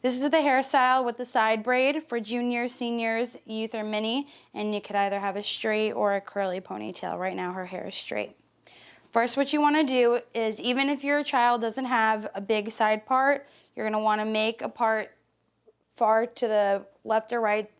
This is the hairstyle with the side braid for juniors, seniors, youth, or mini, and you could either have a straight or a curly ponytail. Right now her hair is straight. First, what you want to do is, even if your child doesn't have a big side part, you're going to want to make a part far to the left or right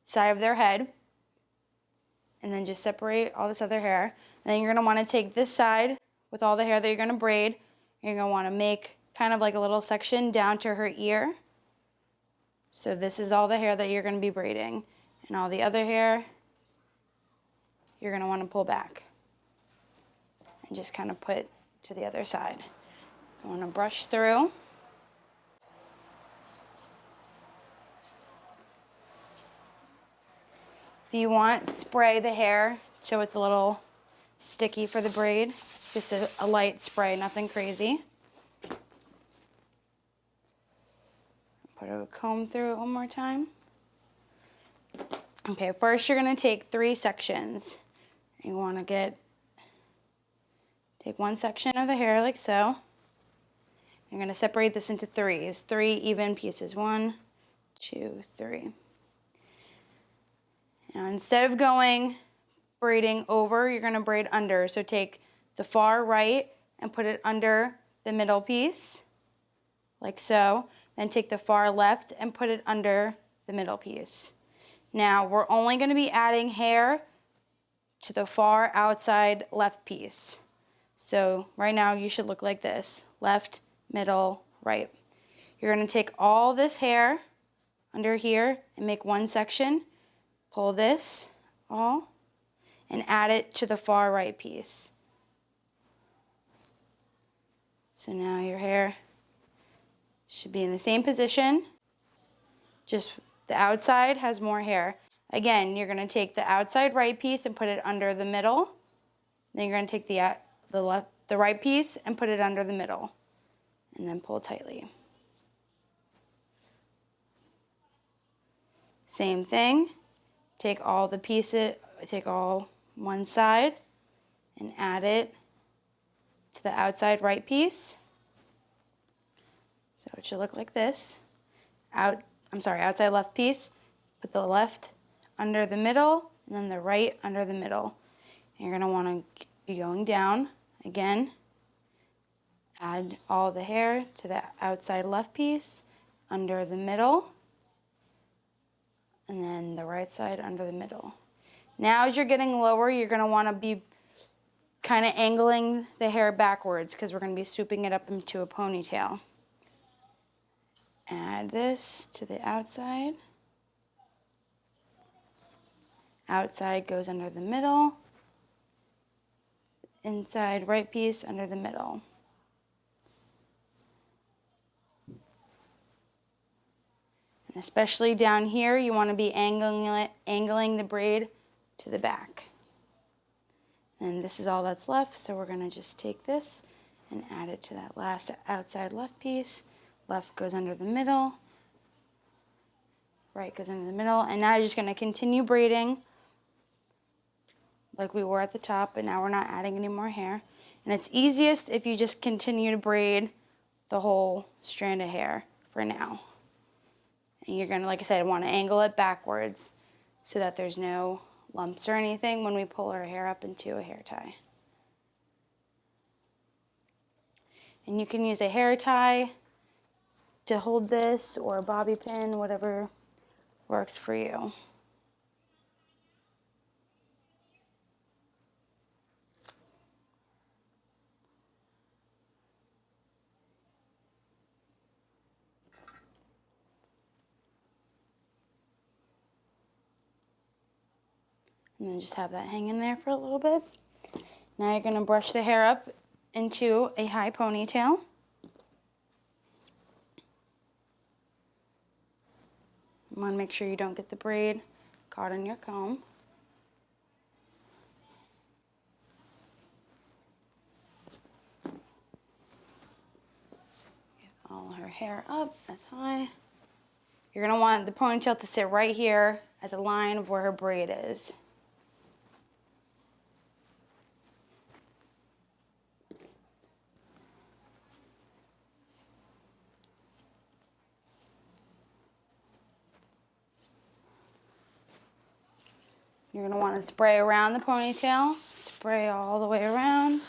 side of their head, and then just separate all this other hair. And then you're going to want to take this side with all the hair that you're going to braid, and you're going to want to make kind of like a little section down to her ear. So this is all the hair that you're going to be braiding, and all the other hair you're going to want to pull back and just kind of put to the other side. I want to brush through. If you want, spray the hair so it's a little sticky for the braid. Just a light spray, nothing crazy. Put a comb through it one more time. Okay, first you're going to take 3 sections. You want to take one section of the hair like so. You're going to separate this into 3s, 3 even pieces. 1, 2, 3. Now instead of going braiding over, you're going to braid under. So take the far right and put it under the middle piece, like so. Then take the far left and put it under the middle piece. Now we're only going to be adding hair to the far outside left piece. So right now you should look like this: left, middle, right. You're going to take all this hair under here and make one section. Pull this all and add it to the far right piece. So now your hair should be in the same position, just the outside has more hair. Again, you're going to take the outside right piece and put it under the middle. Then you're going to take the right piece and put it under the middle, and then pull tightly. Same thing. Take all the pieces, take all one side and add it to the outside right piece. So it should look like this. Outside left piece. Put the left under the middle and then the right under the middle. And you're going to want to be going down again. Add all the hair to the outside left piece, under the middle, and then the right side under the middle. Now as you're getting lower, you're going to want to be kind of angling the hair backwards because we're going to be swooping it up into a ponytail. Add this to the outside. Outside goes under the middle. Inside right piece under the middle. And especially down here, you want to be angling the braid to the back. And this is all that's left, so we're going to just take this and add it to that last outside left piece. Left goes under the middle, right goes under the middle, and now you're just going to continue braiding like we were at the top, but now we're not adding any more hair. And it's easiest if you just continue to braid the whole strand of hair for now. And you're going to, like I said, want to angle it backwards so that there's no lumps or anything when we pull our hair up into a hair tie. And you can use a hair tie to hold this, or a bobby pin, whatever works for you. And then just have that hang in there for a little bit. Now you're going to brush the hair up into a high ponytail. You want to make sure you don't get the braid caught in your comb. Get all her hair up as high. You're going to want the ponytail to sit right here at the line of where her braid is. You're going to want to spray around the ponytail, spray all the way around.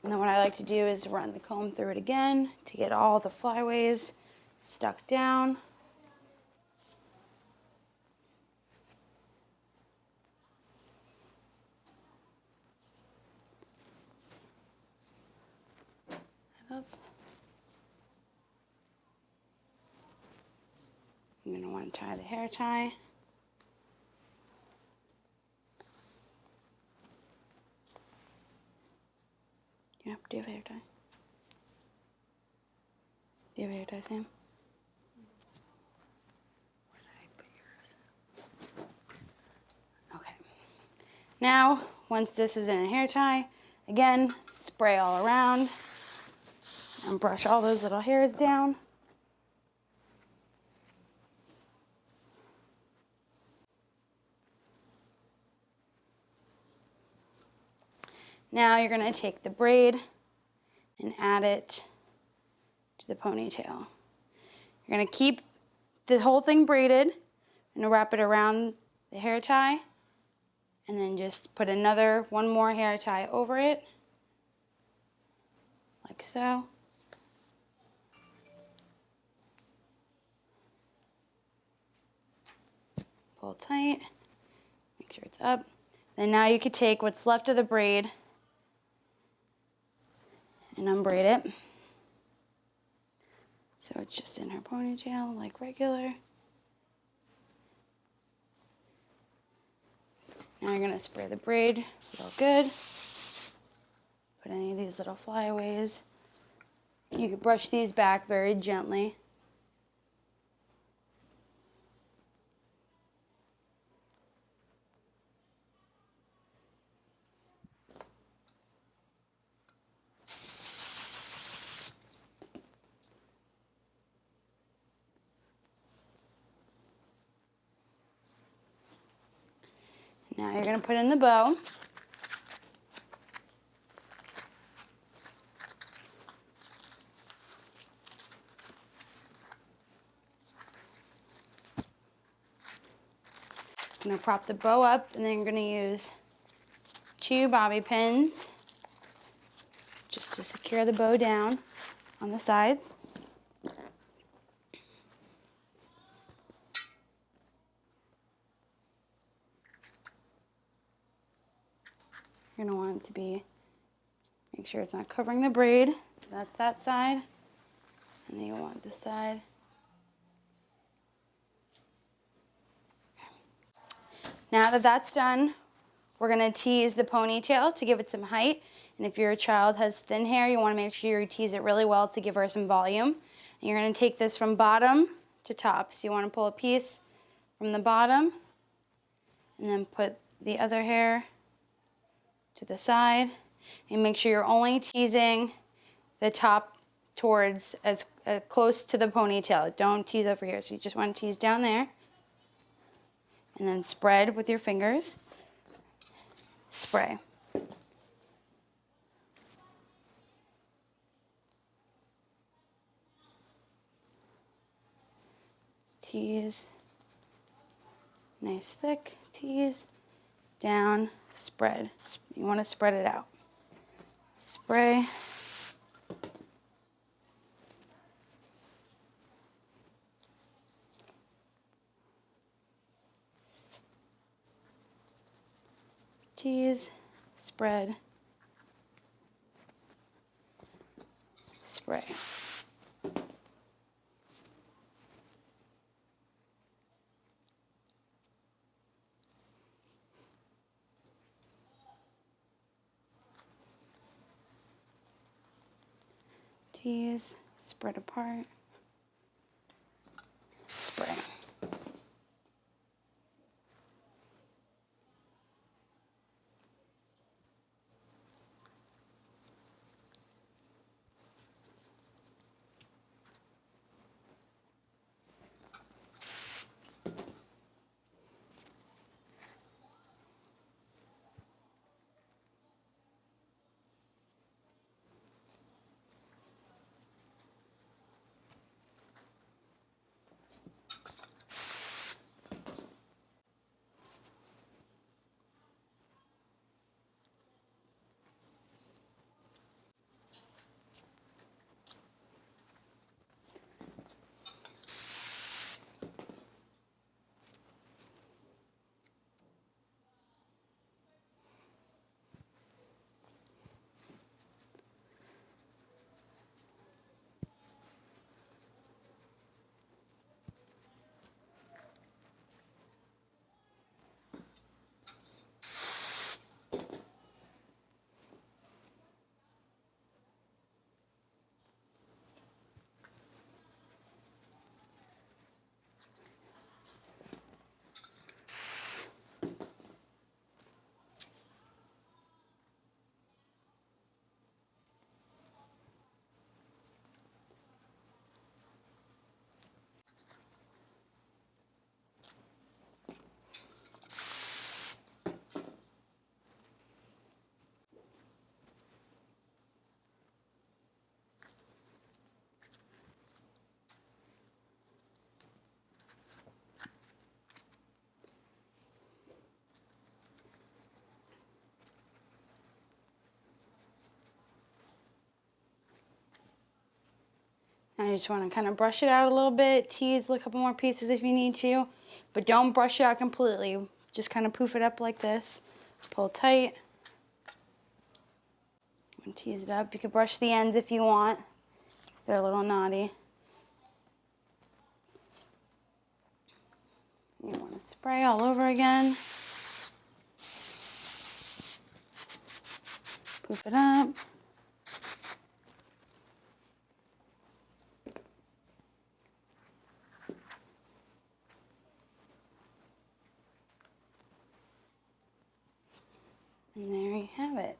And then what I like to do is run the comb through it again to get all the flyaways stuck down. Up. I'm going to want to tie the hair tie. Yep, do you have a hair tie? Do you have a hair tie, Sam? Where did I put yours? Okay. Now, once this is in a hair tie, again, spray all around and brush all those little hairs down. Now you're going to take the braid and add it to the ponytail. You're going to keep the whole thing braided and wrap it around the hair tie, and then just put one more hair tie over it, like so. Pull tight, make sure it's up. Then now you could take what's left of the braid and unbraid it. So it's just in her ponytail like regular. Now you're going to spray the braid real good. Put any of these little flyaways. You can brush these back very gently. Now you're going to put in the bow. I'm going to prop the bow up, and then you're going to use 2 bobby pins just to secure the bow down on the sides. You're going to want it to be, make sure it's not covering the braid. So that's that side. And then you want this side. Now that that's done, we're going to tease the ponytail to give it some height. And if your child has thin hair, you want to make sure you tease it really well to give her some volume. And you're going to take this from bottom to top. So you want to pull a piece from the bottom and then put the other hair to the side. And make sure you're only teasing the top towards as close to the ponytail. Don't tease over here. So you just want to tease down there. And then spread with your fingers. Spray. Tease. Nice thick tease. Down. Spread. You want to spread it out. Spray. Tease, spread, spray. Tease, spread apart, spray. And I just want to kind of brush it out a little bit, tease a couple more pieces if you need to, but don't brush it out completely. Just kind of poof it up like this, pull tight, and tease it up. You can brush the ends if you want, if they're a little knotty. You want to spray all over again. Poof it up. And there you have it.